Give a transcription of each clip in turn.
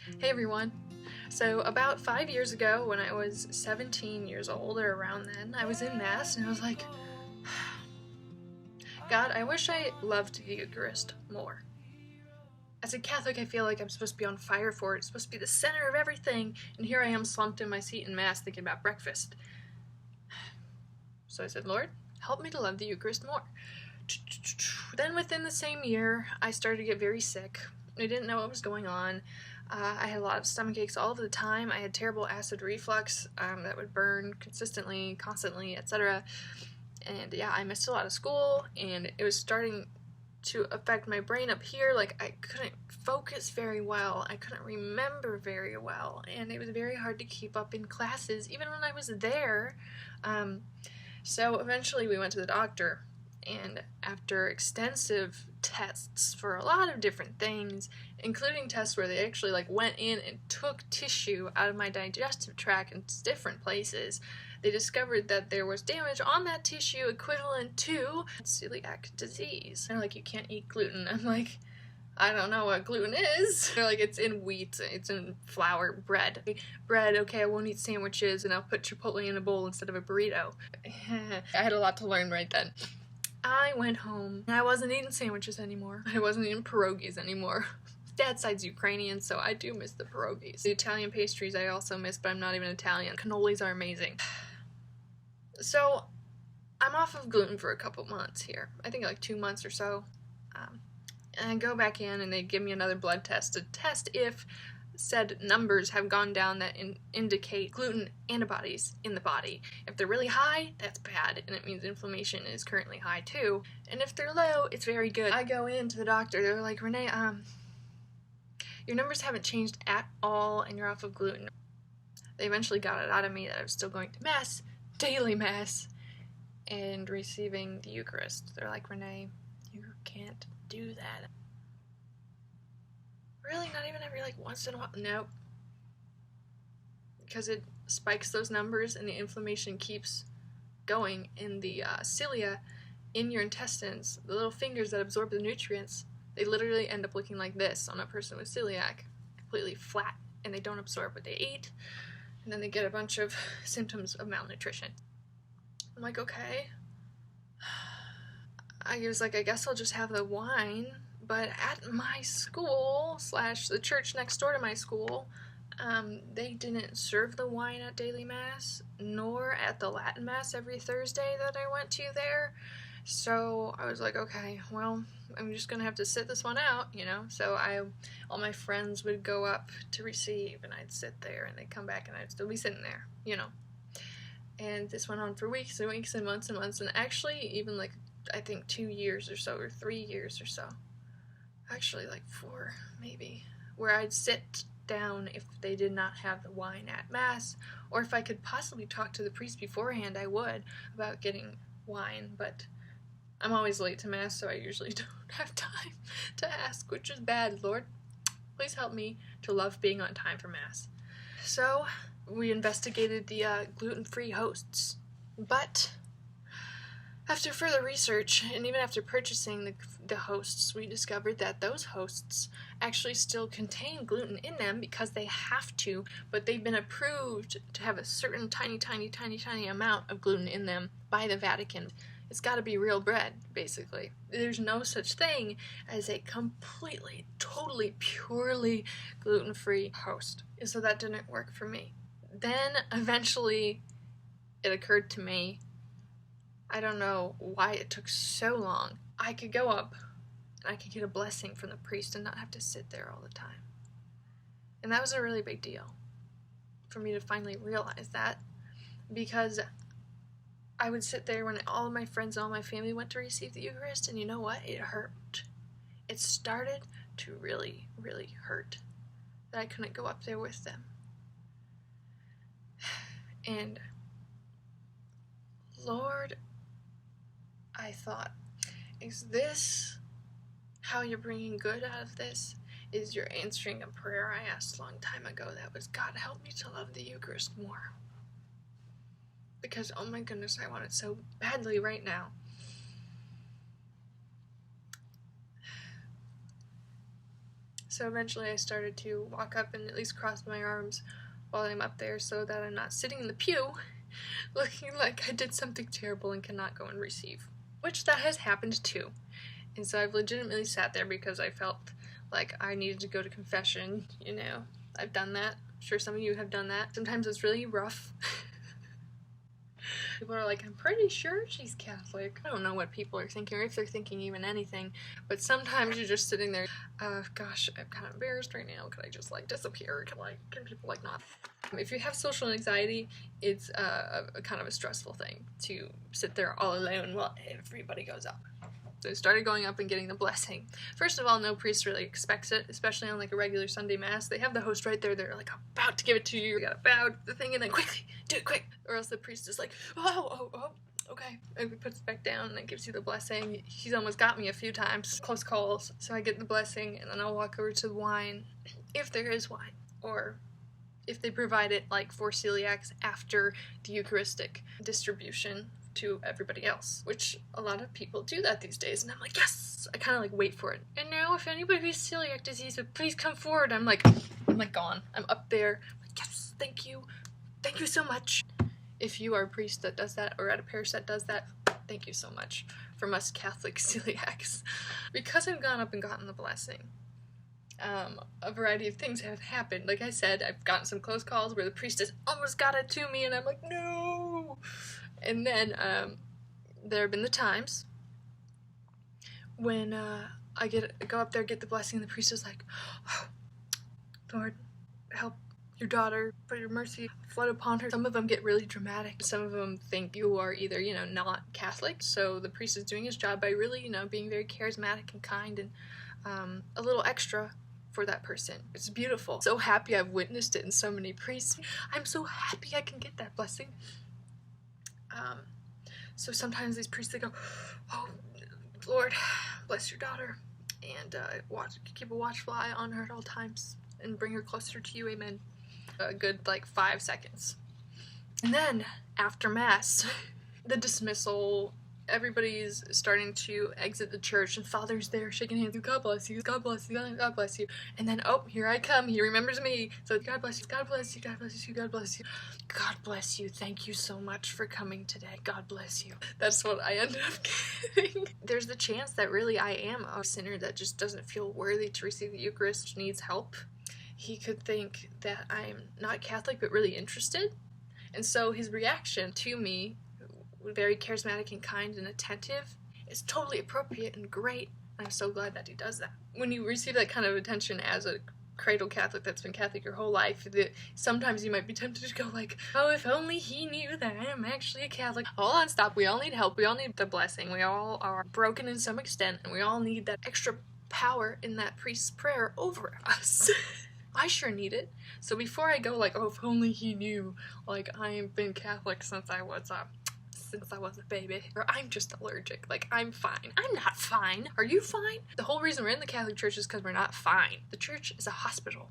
Hey everyone. So about 5 years ago, when I was 17 years old or around then, I was in Mass and I was like, God, I wish I loved the Eucharist more. As a Catholic, I feel like I'm supposed to be on fire for it. It's supposed to be the center of everything, and here I am slumped in my seat in Mass thinking about breakfast. So I said, Lord, help me to love the Eucharist more. Then within the same year, I started to get very sick. I didn't know what was going on. I had a lot of stomach aches all of the time. I had terrible acid reflux that would burn consistently, constantly, etc. And yeah, I missed a lot of school, and it was starting to affect my brain up here. Like, I couldn't focus very well. I couldn't remember very well, and it was very hard to keep up in classes, even when I was there. So eventually we went to the doctor, and after extensive tests for a lot of different things, including tests where they actually went in and took tissue out of my digestive tract in different places, they discovered that there was damage on that tissue equivalent to celiac disease. They're like, you can't eat gluten. I'm like, I don't know what gluten is. They're like, it's in wheat, it's in flour, bread. Bread, okay, I won't eat sandwiches, and I'll put Chipotle in a bowl instead of a burrito. I had a lot to learn right then. I went home, and I wasn't eating sandwiches anymore. I wasn't eating pierogies anymore. Dad's side's Ukrainian, so I do miss the pierogies. The Italian pastries I also miss, but I'm not even Italian. Cannolis are amazing. So, I'm off of gluten for a couple months here. I think 2 months or so. And I go back in and they give me another blood test to test if said numbers have gone down that indicate gluten antibodies in the body. If they're really high, that's bad, and it means inflammation is currently high too. And if they're low, it's very good. I go in to the doctor, they're like, Renee, your numbers haven't changed at all, and you're off of gluten. They eventually got it out of me that I was still going to Mass, daily Mass, and receiving the Eucharist. They're like, Renee, you can't do that. Really? Not even every once in a while? Nope. Because it spikes those numbers and the inflammation keeps going in the cilia in your intestines. The little fingers that absorb the nutrients, they literally end up looking like this on a person with celiac. Completely flat, and they don't absorb what they eat, and then they get a bunch of symptoms of malnutrition. I'm like, okay. I was like, I guess I'll just have the wine. But at my school, / the church next door to my school, they didn't serve the wine at daily Mass, nor at the Latin Mass every Thursday that I went to there. So I was like, okay, well, I'm just gonna have to sit this one out, So all my friends would go up to receive, and I'd sit there, and they'd come back, and I'd still be sitting there, And this went on for weeks and weeks and months, and actually even I think 2 years or so, or 3 years or so. Actually 4 maybe, where I'd sit down if they did not have the wine at Mass, or if I could possibly talk to the priest beforehand, I would, about getting wine, but I'm always late to Mass, so I usually don't have time to ask, which is bad. Lord, please help me to love being on time for Mass. So we investigated the gluten-free hosts, but after further research, and even after purchasing the hosts, we discovered that those hosts actually still contain gluten in them because they have to, but they've been approved to have a certain tiny, tiny, tiny, tiny amount of gluten in them by the Vatican. It's got to be real bread, basically. There's no such thing as a completely, totally, purely gluten-free host. So that didn't work for me. Then, eventually, it occurred to me, I don't know why it took so long. I could go up and I could get a blessing from the priest and not have to sit there all the time. And that was a really big deal for me to finally realize that, because I would sit there when all of my friends and all my family went to receive the Eucharist, and you know what? It hurt. It started to really, really hurt that I couldn't go up there with them. And Lord, I thought, is this how you're bringing good out of this? Is you're answering a prayer I asked a long time ago that was, God, help me to love the Eucharist more. Because, oh my goodness, I want it so badly right now. So eventually I started to walk up and at least cross my arms while I'm up there so that I'm not sitting in the pew looking like I did something terrible and cannot go and receive. Which that has happened too. And so I've legitimately sat there because I felt like I needed to go to confession, you know. I've done that. I'm sure some of you have done that. Sometimes it's really rough. People are like, I'm pretty sure she's Catholic. I don't know what people are thinking, or if they're thinking even anything, but sometimes you're just sitting there, gosh, I'm kind of embarrassed right now. Could I just, like, disappear? Can people, like, not? If you have social anxiety, it's a kind of a stressful thing to sit there all alone while everybody goes up. So I started going up and getting the blessing. First of all, no priest really expects it, especially on like a regular Sunday mass. They have the host right there. They're like about to give it to you. You gotta bow to the thing and then quickly do it quick, or else the priest is like, oh, okay, and he puts it back down and then gives you the blessing. He's almost got me a few times, close calls. So I get the blessing and then I'll walk over to the wine, if there is wine, or if they provide it like for celiacs after the Eucharistic distribution to everybody else, which a lot of people do that these days, and I'm like, yes! I kind of like wait for it. And now if anybody has celiac disease, please come forward. I'm like gone. I'm up there. I'm like, yes, thank you so much. If you are a priest that does that, or at a parish that does that, thank you so much from us Catholic celiacs. Because I've gone up and gotten the blessing, a variety of things have happened. Like I said, I've gotten some close calls where the priestess almost got it to me, and I'm like, no! And then there have been the times when I go up there, get the blessing, and the priest is like, oh, Lord, help your daughter, put your mercy flood upon her. Some of them get really dramatic. Some of them think you are either, you know, not Catholic, so the priest is doing his job by really, you know, being very charismatic and kind and a little extra for that person. It's beautiful. So happy I've witnessed it in so many priests. I'm so happy I can get that blessing. So sometimes these priests, they go, oh, Lord, bless your daughter, and keep a watchful eye on her at all times, and bring her closer to you, amen. A good, like, 5 seconds. And then, after Mass, the dismissal, everybody's starting to exit the church, and Father's there shaking hands, God bless you, God bless you, God bless you. And then, oh, here I come, he remembers me. So, God bless you, God bless you, God bless you, God bless you. God bless you, thank you so much for coming today, God bless you. That's what I ended up getting. There's the chance that really I am a sinner that just doesn't feel worthy to receive the Eucharist, needs help. He could think that I'm not Catholic but really interested. And so his reaction to me, very charismatic and kind and attentive, is totally appropriate and great. I'm so glad that he does that. When you receive that kind of attention as a cradle Catholic that's been Catholic your whole life, sometimes you might be tempted to go like, oh, if only he knew that I am actually a Catholic. Hold on, stop. We all need help. We all need the blessing. We all are broken in some extent, and we all need that extra power in that priest's prayer over us. I sure need it. So before I go like, oh, if only he knew, like, I have been Catholic since I was a baby, or I'm just allergic, like, I'm fine. I'm not fine. Are you fine? The whole reason we're in the Catholic Church is because we're not fine. The church is a hospital,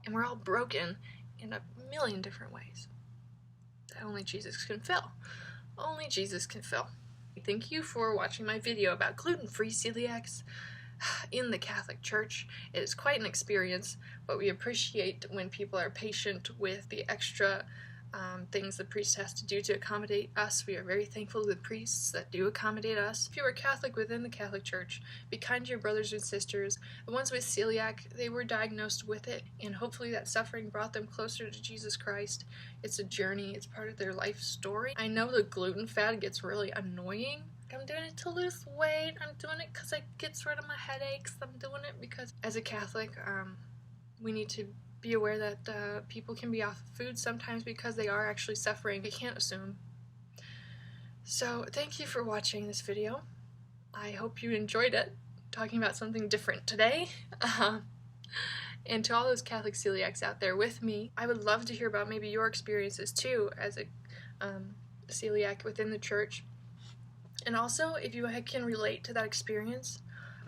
and we're all broken in a million different ways that only Jesus can fill. Only Jesus can fill. Thank you for watching my video about gluten-free celiacs in the Catholic Church. It is quite an experience, but we appreciate when people are patient with the extra things the priest has to do to accommodate us. We are very thankful to the priests that do accommodate us. If you are Catholic within the Catholic Church, be kind to your brothers and sisters. The ones with celiac, they were diagnosed with it, and hopefully that suffering brought them closer to Jesus Christ. It's a journey. It's part of their life story. I know the gluten fad gets really annoying. I'm doing it to lose weight. I'm doing it because it gets rid of my headaches. I'm doing it because, as a Catholic, we need to be aware that people can be off of food sometimes because they are actually suffering. We can't assume. So, thank you for watching this video. I hope you enjoyed it, talking about something different today. And to all those Catholic celiacs out there with me, I would love to hear about maybe your experiences too as a celiac within the church. And also, if you can relate to that experience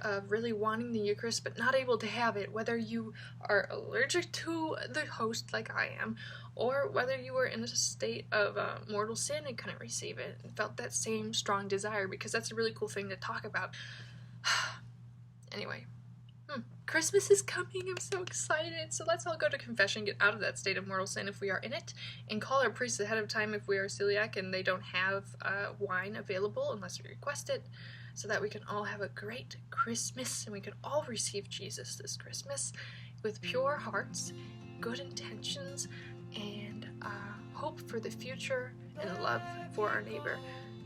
of really wanting the Eucharist but not able to have it, whether you are allergic to the host like I am, or whether you were in a state of mortal sin and couldn't receive it and felt that same strong desire, because that's a really cool thing to talk about. Anyway, Christmas is coming. I'm so excited. So let's all go to confession, get out of that state of mortal sin if we are in it, and call our priests ahead of time if we are celiac and they don't have wine available unless we request it, so that we can all have a great Christmas and we can all receive Jesus this Christmas with pure hearts, good intentions, and hope for the future and love for our neighbor.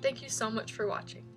Thank you so much for watching.